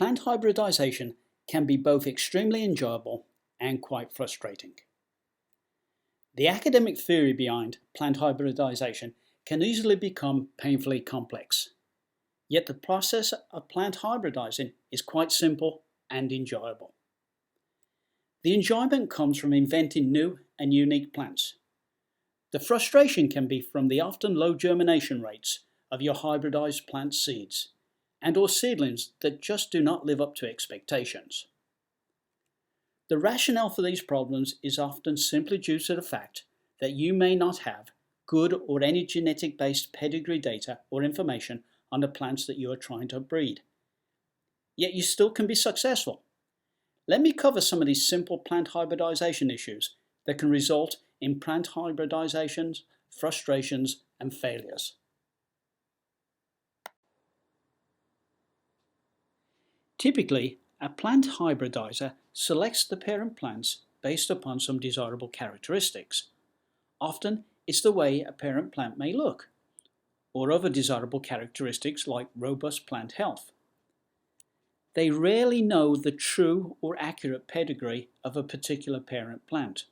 Plant hybridization can be both extremely enjoyable and quite frustrating. The academic theory behind plant hybridization can easily become painfully complex. Yet the process of plant hybridizing is quite simple and enjoyable. The enjoyment comes from inventing new and unique plants. The frustration can be from the often low germination rates of your hybridized plant seeds and/or seedlings that just do not live up to expectations. The rationale for these problems is often simply due to the fact that you may not have good or any genetic-based pedigree data or information on the plants that you are trying to breed. Yet you still can be successful. Let me cover some of these simple plant hybridization issues that can result in plant hybridizations, frustrations, and failures. Typically, a plant hybridizer selects the parent plants based upon some desirable characteristics. Often, it's the way a parent plant may look, or other desirable characteristics like robust plant health. They rarely know the true or accurate pedigree of a particular parent plant.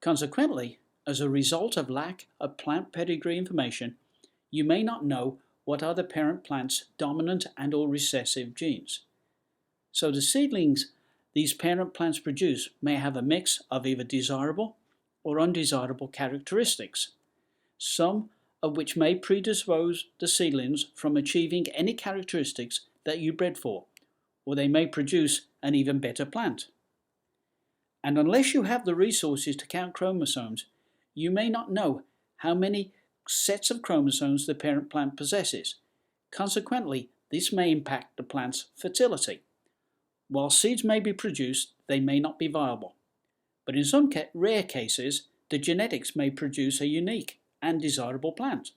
Consequently, as a result of lack of plant pedigree information, you may not know what are the parent plant's dominant and/or recessive genes. So the seedlings these parent plants produce may have a mix of either desirable or undesirable characteristics, some of which may predispose the seedlings from achieving any characteristics that you bred for, or they may produce an even better plant. And unless you have the resources to count chromosomes, you may not know how many sets of chromosomes the parent plant possesses. Consequently, this may impact the plant's fertility. While seeds may be produced, they may not be viable. But in some rare cases, the genetics may produce a unique and desirable plant.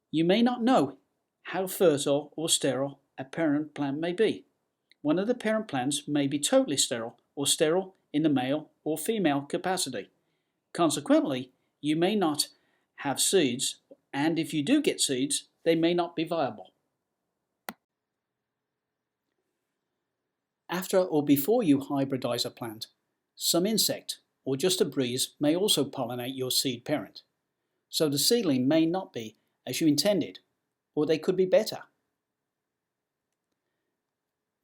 You may not know how fertile or sterile a parent plant may be. One of the parent plants may be totally sterile or sterile in the male or female capacity. Consequently, you may not have seeds, and if you do get seeds, they may not be viable. After or before you hybridize a plant, some insect or just a breeze may also pollinate your seed parent. So the seedling may not be as you intended, or they could be better.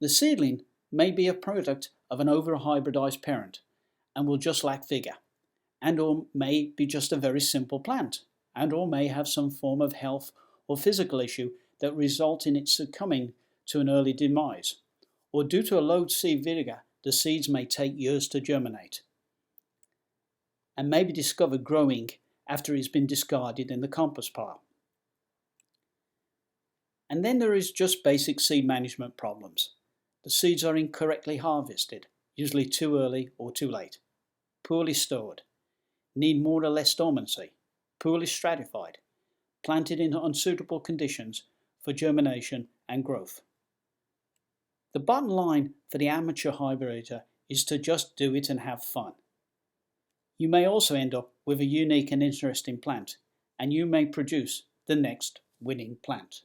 The seedling may be a product of an over-hybridized parent and will just lack vigor, and/or may be just a very simple plant, and/or may have some form of health or physical issue that result in it succumbing to an early demise, or due to a low seed vigor, the seeds may take years to germinate, and may be discovered growing after it's been discarded in the compost pile. And then there is just basic seed management problems. The seeds are incorrectly harvested, usually too early or too late, poorly stored, need more or less dormancy, poorly stratified, planted in unsuitable conditions for germination and growth. The bottom line for the amateur hybridizer is to just do it and have fun. You may also end up with a unique and interesting plant, and you may produce the next winning plant.